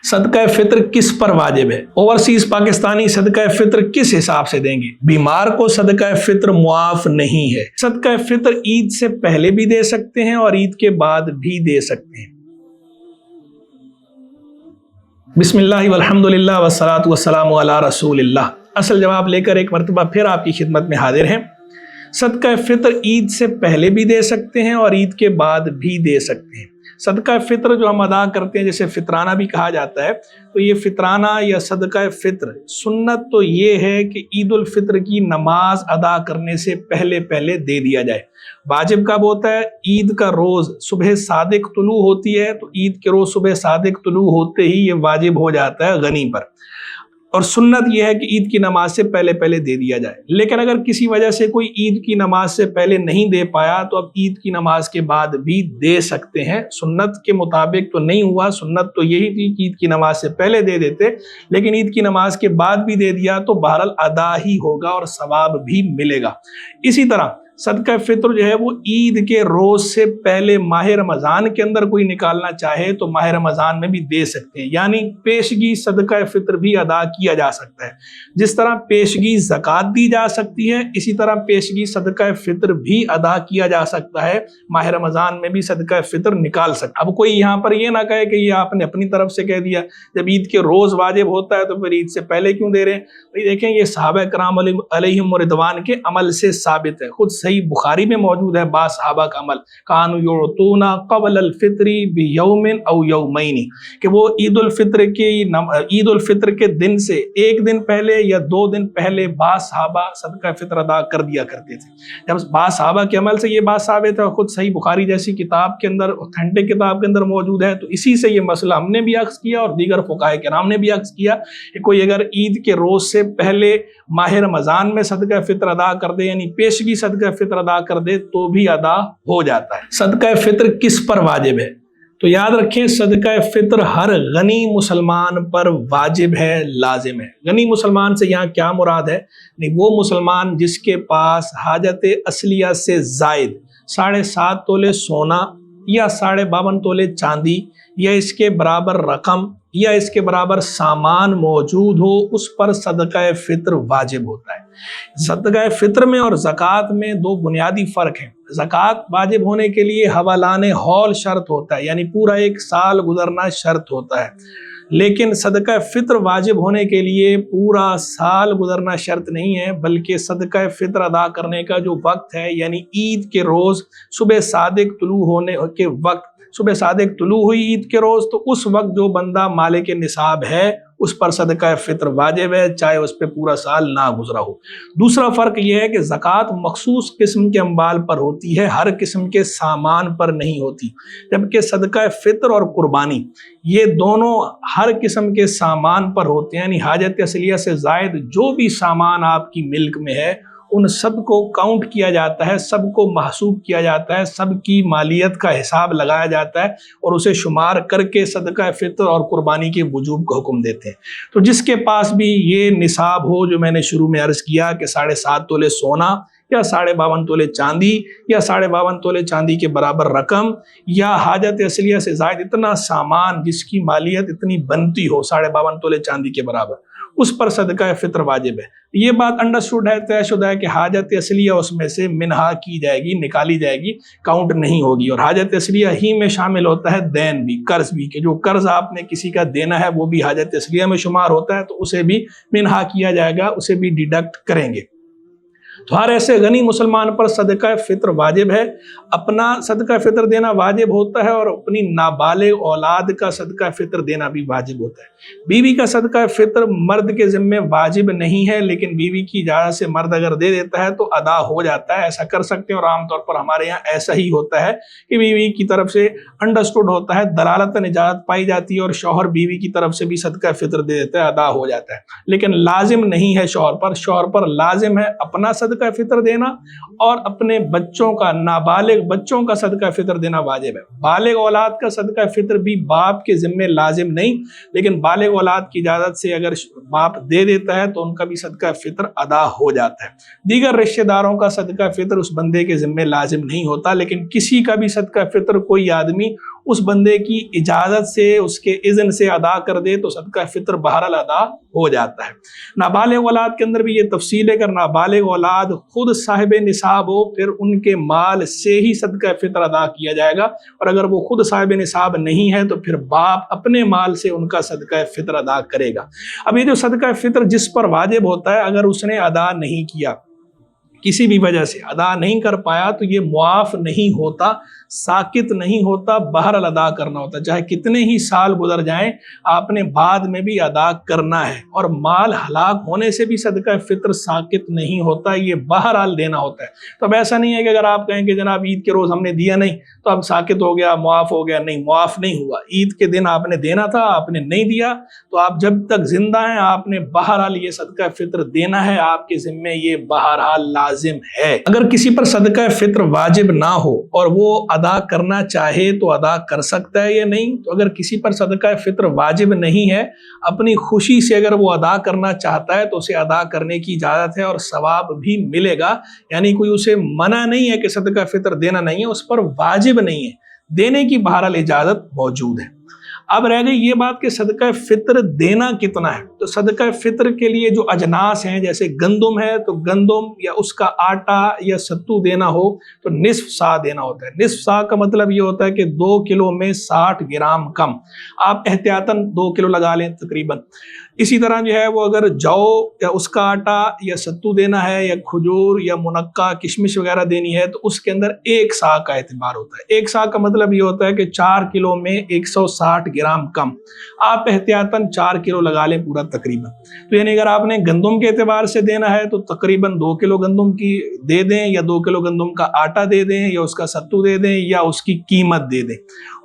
सदका फित्र किस पर वाजिब है? ओवरसीज पाकिस्तानी सदका फित्र किस हिसाब से देंगे? बीमार को सदका फित्र मुआफ नहीं है। सदका फित्र ईद से पहले भी दे सकते हैं और ईद के बाद भी दे सकते हैं। बिस्मिल्लाह वल्हम्दुलिल्लाह वस्सलातु वस्सलामु अला रसूलिल्लाह। असल जवाब लेकर एक मरतबा फिर आपकी खिदमत में हाजिर हैं। सदका फित्र ईद से पहले भी दे सकते हैं और ईद के बाद भी दे सकते हैं। सदका फित्र जो हम अदा करते हैं, जैसे फितराना भी कहा जाता है, तो ये फितराना या सदका फित्र सुन्नत तो ये है कि ईद उल फित्र की नमाज अदा करने से पहले पहले दे दिया जाए। वाजिब कब होता है? ईद का रोज सुबह सादिक तुलू होती है, तो ईद के रोज सुबह सादिक तुलू होते ही ये वाजिब हो जाता है गनी पर। और सुन्नत यह है कि ईद की नमाज से पहले पहले दे दिया जाए। लेकिन अगर किसी वजह से कोई ईद की नमाज से पहले नहीं दे पाया तो अब ईद की नमाज के बाद भी दे सकते हैं। सुन्नत के मुताबिक तो नहीं हुआ, सुन्नत तो यही थी कि ईद की नमाज से पहले दे देते, लेकिन ईद की नमाज के बाद भी दे दिया तो बहरहाल अदा ही होगा और सवाब भी मिलेगा। इसी तरह सदका फित्र जो है वो ईद के रोज से पहले माह रमजान के अंदर कोई निकालना चाहे तो माह रमजान में भी दे सकते हैं, यानी पेशगी सदका फित्र भी अदा किया जा सकता है। जिस तरह पेशगी ज़कात दी जा सकती है, इसी तरह पेशगी सदका फित्र भी अदा किया जा सकता है। माह रमजान में भी सदका फित्र निकाल सकता है। अब कोई यहाँ पर ये ना कहे कि ये आपने अपनी तरफ से कह दिया, जब ईद के रोज वाजिब होता है तो फिर ईद से पहले क्यों दे रहे हैं? भाई देखें, ये सहाबा कराम अलैहिम रिदवान के अमल से साबित है। खुद सही बुखारी में मौजूद है बा सहाबा का अमल, कानू युतूना क़ब्ल अल फित्री बियौमिन औ यौमैनी, कि वो ईद उल फित्र के दिन से एक दिन पहले या 2 दिन पहले बा सहाबा सदका फित्र अदा कर दिया करते थे। जब बा सहाबा के अमल से ये बात साबित है, खुद सही बुखारी जैसी किताब के अंदर, ऑथेंटिक किताब के अंदर मौजूद है, तो इसी से ये मसला हमने भी अक्स किया और दीगर फुकाहे किराम ने भी अक्स किया कि कोई अगर ईद के रोज से पहले माह रमजान में सदका फित्र अदा कर दे, यानी पेशगी सदका फित्र अदा कर दे, तो भी अदा हो जाता है। सदका फित्र किस पर वाजिब है? तो याद रखें, सदका फित्र हर गनी मुसलमान पर वाजिब है, लाजिम है। गनी मुसलमान से यहाँ क्या मुराद है? नहीं, वो मुसलमान जिसके पास हाजत असलिया से जायद 7.5 तोले सोना या 52.5 तोले चांदी या इसके बराबर रकम या इसके बराबर सामान मौजूद हो, उस पर सदका फित्र वाजिब होता है। सदका फित्र में और ज़कात में 2 बुनियादी फ़र्क हैं। ज़कात वाजिब होने के लिए हवालाने हौल शर्त होता है, यानी पूरा 1 साल गुजरना शर्त होता है। लेकिन सदका फित्र वाजिब होने के लिए पूरा साल गुजरना शर्त नहीं है, बल्कि सदका फित्र अदा करने का जो वक्त है, यानी ईद के रोज़ सुबह सादिक तुलू होने के वक्त, सुबह सादिक तुलू हुई ईद के रोज़, तो उस वक्त जो बंदा मालिक निसाब है उस पर सदका फित्र वाजिब है, चाहे उस पर पूरा साल ना गुजरा हो। दूसरा फ़र्क यह है कि ज़कात मखसूस किस्म के अम्बाल पर होती है, हर किस्म के सामान पर नहीं होती, जबकि सदका फित्र और कुर्बानी ये दोनों हर किस्म के सामान पर होते हैं। यानी हाजत असलिया से ज़ायद जो भी सामान आपकी मिल्क में है उन सब को काउंट किया जाता है, सबको महसूब किया जाता है, सबकी मालियत का हिसाब लगाया जाता है और उसे शुमार करके सदका फित्र और कुर्बानी के वजूब का हुक्म देते हैं। तो जिसके पास भी ये निसाब हो, जो मैंने शुरू में अर्ज़ किया कि 7.5 तोले सोना या 52.5 तोले चांदी या 52.5 तोले चांदी के बराबर रकम या हाजत असलिया से ज़ायद इतना सामान जिसकी मालियत इतनी बनती हो 52.5 तोले चांदी के बराबर, उस पर सदका फित्र वाजिब है। ये बात अंडरस्टूड है, तयशुदा है कि हाजत असलिया उसमें से मिनहा की जाएगी, निकाली जाएगी, काउंट नहीं होगी। और हाजत असलिया ही में शामिल होता है दैन भी, कर्ज भी, कि जो कर्ज आपने किसी का देना है वो भी हाजत असलिया में शुमार होता है, तो उसे भी मिनहा किया जाएगा, उसे भी डिडक्ट करेंगे। तो हर ऐसे गनी मुसलमान पर सदका फित्र वाजिब है। अपना सदका फित्र देना वाजिब होता है और अपनी नाबालिग औलाद का सदका फित्र देना भी वाजिब होता है। बीवी का सदका फित्र मर्द के ज़िम्मे वाजिब नहीं है, लेकिन बीवी की इजाज़त से मर्द अगर दे देता है तो अदा हो जाता है, ऐसा कर सकते हैं। और आमतौर पर हमारे यहाँ ऐसा ही होता है कि बीवी की तरफ से अंडरस्टूड होता है, दलालतन इजाज़त पाई जाती है और शौहर बीवी की तरफ से भी सदका फित्र दे देता है, अदा हो जाता है। लेकिन लाजिम नहीं है शौहर पर लाजिम है अपना सदका फित्र देना और अपने बच्चों का, नाबालिग बच्चों का सदका फित्र देना वाजिब है। बालिग औलाद का सदका फित्र भी बाप के ज़िम्मे लाजिम नहीं, लेकिन बालिग औलाद की इजाज़त से अगर बाप दे देता है तो उनका भी सदका फित्र अदा हो जाता है। दीगर रिश्तेदारों का सदका फित्र उस बंदे के ज़िम्मे लाजिम नहीं होता, लेकिन किसी का भी सदका फित्र कोई आदमी उस बंदे की इजाज़त से, उसके इज़्न से अदा कर दे तो सदका फ़ितर बहरहाल अदा हो जाता है। नाबालिग औलाद के अंदर भी ये तफसील है, अगर नाबालिग औलाद खुद साहिब निसाब हो फिर उनके माल से ही सदका फ़ितर अदा किया जाएगा, और अगर वो खुद साहिब निसाब नहीं है तो फिर बाप अपने माल से उनका सदका फ़ितर अदा करेगा। अब ये जो सदका फ़ितर जिस पर वाजिब होता है, अगर उसने अदा नहीं किया, किसी भी वजह से अदा नहीं कर पाया, तो ये मुआफ़ नहीं होता, साकित नहीं होता, बहरहाल अदा करना होता है। चाहे कितने ही साल गुजर जाएं, आपने बाद में भी अदा करना है। और माल हलाक होने से भी सदका फ़ितर साकित नहीं होता, ये बहरहाल देना होता है। तो अब ऐसा नहीं है कि अगर आप कहें कि जनाब ईद के रोज़ हमने दिया नहीं तो अब साकित हो गया, मुआफ़ हो गया। नहीं, मुआफ़ नहीं हुआ। ईद के दिन आपने देना था, आपने नहीं दिया, तो आप जब तक जिंदा हैं आपने बहरहाल ये सदका फ़ितर देना है, आपके ज़िम्मे ये बहरहाल लाजिम है। अगर किसी पर सदका फ़ितर वाजिब ना हो और वो अदा करना चाहे तो अदा कर सकता है या नहीं? तो अगर किसी पर सदका फ़ितर वाजिब नहीं है, अपनी खुशी से अगर वो अदा करना चाहता है तो उसे अदा करने की इजाज़त है और सवाब भी मिलेगा। यानी कोई उसे मना नहीं है कि सदका फ़ितर देना नहीं है, उस पर वाजिब नहीं है, देने की बहरहाल इजाज़त मौजूद है। अब रह गई ये बात कि सदका फ़ितर देना कितना है। तो सदका फ़ितर के लिए जो अजनास हैं, जैसे गंदम है तो गंदम या उसका आटा या सत्तू देना हो तो निस्फ सा देना होता है। निस्फ सा का मतलब ये होता है कि 2 किलो में 60 ग्राम कम, आप एहतियातन 2 किलो लगा लें तकरीबन। इसी तरह जो है वो अगर जौ या उसका आटा या सत्तू देना है या खजूर या मुनक्का किशमिश वगैरह देनी है तो उसके अंदर 1 सा का एतबार होता है। 1 सा का मतलब ये होता है कि 4 किलो में 160 ग्राम कम, आप एहतियातन 4 किलो लगा लें पूरा तकरीबन। तो यानी अगर आपने गंदम के एतबार से देना है तो तकरीबन 2 किलो गंदम की दे दें, या 2 किलो गंदम का आटा दे दें, या उसका सत्तू दे दें, या उसकी कीमत दे दें।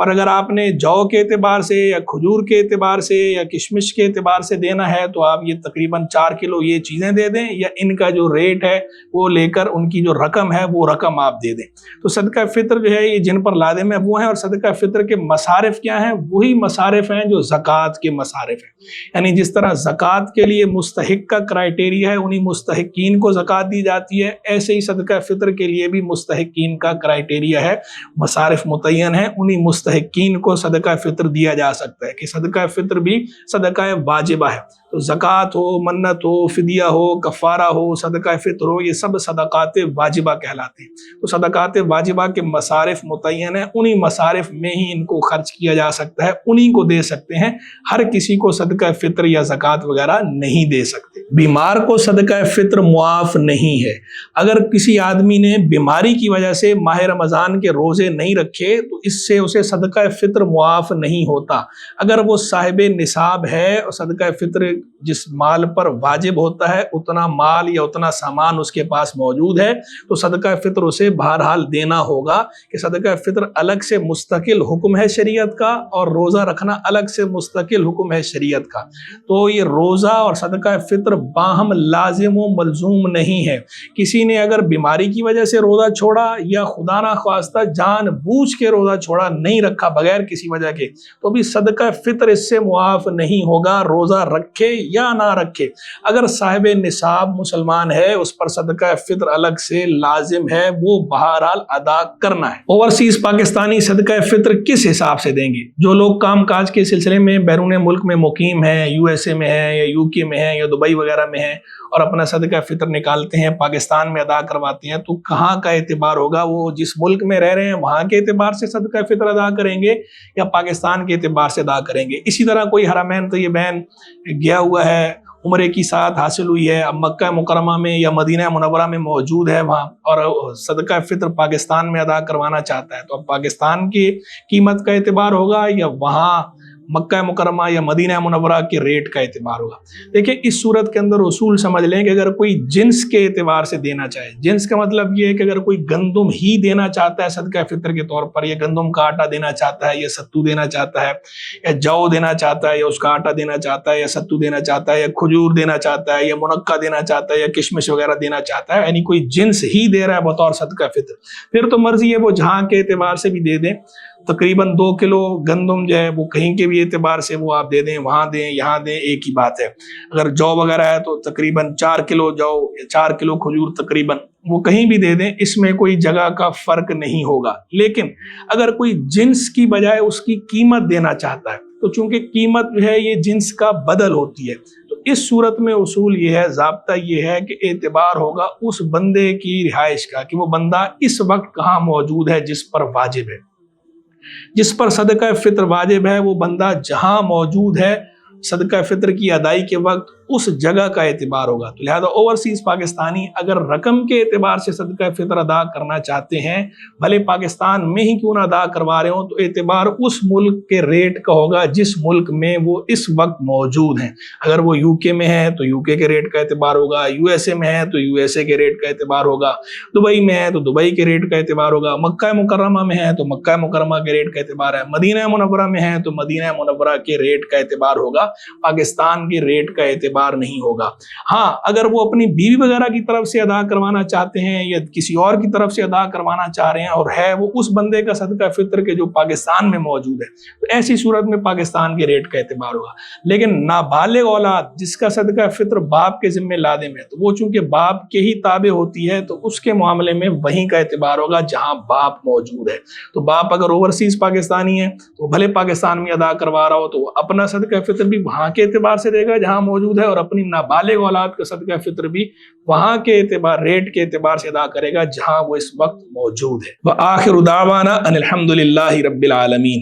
और अगर आपने जौ के एतबार से या खजूर के एतबार से या किशमिश के एतबार से देना है तो आप ये तकरीबन 4 किलो ये चीज़ें दे दें, या इनका जो रेट है वो लेकर उनकी जो रकम है वो रकम आप दे दें। तो सदका फ़ितर जो है ये जिन पर लाजिम है वो है। और सदका फ़ितर के मसारिफ क्या हैं? वही मसारिफ हैं जो ज़कात के मसारिफ हैं। यानी जिस तरह ज़कात के लिए मुस्तहिक का क्राइटेरिया है, उन्हीं मुस्तहिकीन को ज़कात दी जाती है, ऐसे ही सदका फ़ितर के लिए भी मुस्तहिकीन का क्राइटेरिया है, मसारिफ मुतय्यन है, उन्हीं मुस्तहिकीन को सदका फ़ितर दिया जा सकता है। कि सदका फ़ितर भी सदका वाजिबा है। तो ज़कात हो, मन्नत हो, फिदिया हो, कफ़ारा हो, सदका फ़ितर हो, ये सब सदकात वाजिबा कहलाते हैं। तो सदकात वाजिबा के मसारिफ मुतय्यन है, उन्हीं मसारिफ में ही इनको खर्च किया जा सकता है, उन्हीं को दे सकते हैं। हर किसी को सदका फ़ितर या ज़कात वगैरह नहीं दे सकते। बीमार को सदका फ़ितर मुआफ़ नहीं है। अगर किसी आदमी ने बीमारी की वजह से माह रमज़ान के रोज़े नहीं रखे तो इससे उसे सदका फ़ितर मुआफ़ नहीं होता। अगर वो साहिब निसाब है और सदका फ़ितर जिस माल पर वाजिब होता है उतना माल या उतना सामान उसके पास मौजूद है तो सदका फ़ितर उसे बहरहाल देना होगा। कि सदका फ़ितर अलग से मुस्तकिल हुक्म है शरीयत का, और रोज़ा रखना अलग से मुस्तकिल हुक्म है शरीयत का। तो ये रोज़ा और सदका फ़ितर बाहम लाजिम व मलजूम नहीं है। किसी ने अगर बीमारी की वजह से रोज़ा छोड़ा या खुदा ना ख्वास्ता जानबूझ के रोज़ा छोड़ा, नहीं रखा बगैर किसी वजह के, तो भी सदका फ़ितर इससे मुआफ़ नहीं होगा, रोज़ा रखे या ना रखे। अगर साहिब निसाब मुसलमान है उस पर सदका फ़ितर अलग से लाजिम है, वो बहरहाल अदा करना है। ओवरसीज़ पाकिस्तानी सदका फ़ितर किस हिसाब से देंगे? जो लोग काम काज के सिलसिले में बैरून मुल्क में मुकीम हैं, USA में है या UK में है या दुबई वगैरह में है, और अपना सदका फ़ितर निकालते हैं, पाकिस्तान में अदा करवाते हैं, तो कहाँ का एतबार होगा? वो जिस मुल्क में रह रहे हैं वहाँ के एतबार से सदका फ़ितर अदा करेंगे या पाकिस्तान के एतबार से अदा करेंगे? इसी तरह कोई हरमैन तय्यबैन गया हुआ है, उम्रे की साथ हासिल हुई है, अब मक्का मुकरमा में या मदीना मुनव्वरा में मौजूद है वहाँ, और सदका फ़ितर पाकिस्तान में अदा करवाना चाहता है, तो अब पाकिस्तान की कीमत का एतबार होगा या वहाँ मक्का मुकरमा या मदीना मुनव्वरा के रेट का एतबार होगा? देखिए, इस सूरत के अंदर उसूल समझ लें कि अगर कोई जिन्स के एतबार से देना चाहे, जिन्स का मतलब ये है कि अगर कोई गंदम ही देना चाहता है सदका फ़ितर के तौर पर, या गंदम का आटा देना चाहता है, या सत्तू देना चाहता है, या जौ देना चाहता है, या उसका आटा देना चाहता है, या सत्तू देना चाहता है, या खजूर देना चाहता है, या मुनक्का देना चाहता है, या किशमिश वगैरह देना चाहता है, यानी कोई जिन्स ही दे रहा है बतौर सदका फ़ितर, फिर तो मर्जी है वो जहाँ के एतबार से भी दे दें। तकरीबन 2 किलो गंदम जो है वो कहीं के भी एतबार से वो आप दे दें, वहां दें यहाँ दें, एक ही बात है। अगर जौ वगैरह है तो तकरीबन 4 किलो जौ, 4 किलो खजूर तकरीबन वो कहीं भी दे दें, इसमें कोई जगह का फर्क नहीं होगा। लेकिन अगर कोई जिन्स की बजाय उसकी कीमत देना चाहता है तो चूंकि कीमत जो है ये जिन्स का बदल होती है, तो इस सूरत में उसूल ये है, ज़ाब्ता ये है कि एतबार होगा उस बंदे की रिहाइश का, कि वो बंदा इस वक्त कहाँ मौजूद है जिस पर वाजिब है, जिस पर सदका फित्र वाजिब है। वो बंदा जहां मौजूद है सदका फित्र की अदाई के वक्त उस जगह का एतबार होगा। तो लिहाजा ओवरसीज पाकिस्तानी अगर रकम के एतबार से सदका फित्र अदा करना चाहते हैं, भले पाकिस्तान में ही क्यों ना अदा करवा रहे हो, तो एतबार उस मुल्क के रेट का होगा जिस मुल्क में वो इस वक्त मौजूद हैं। अगर वो यूके में है तो यूके के रेट का एतबार होगा, यूएसए में है तो यूएसए के रेट का एतबार होगा, दुबई में है तो दुबई के रेट का एतबार होगा, मक्का मुकर्रमा में है तो मक्का मुकर्रमा के रेट का एतबार है, मदीना मुनव्वरा में है तो मदीना मुनव्वरा के रेट का एतबार होगा, पाकिस्तान के रेट का एतबार नहीं होगा। हाँ, अगर वो अपनी बीवी वगैरह की तरफ से अदा करवाना चाहते हैं या किसी और की तरफ से अदा करवाना चाह रहे हैं और है वो उस बंदे का सदका फित्र के जो पाकिस्तान में मौजूद है, तो ऐसी सूरत में पाकिस्तान के रेट का एतबार होगा। लेकिन नाबालिग औलाद जिसका सदका फित्र बाप के जिम्मे लादिम है, तो वो चूंकि बाप के ही ताबे होती है, तो उसके मामले में वहीं का एतबार होगा जहां बाप मौजूद है। तो बाप अगर ओवरसीज पाकिस्तानी है तो भले पाकिस्तान में अदा करवा रहा हो, तो वो अपना सदका फित्र भी वहां के एतबार से देगा जहां मौजूद है, और अपनी नाबालिग औलाद का सदका फित्र भी वहां के एतबार, रेट के एतबार से अदा करेगा जहां वो इस वक्त मौजूद है। व आखिर दावाना अनिल हम्दुलिल्लाहि रब्बिल आलमीन।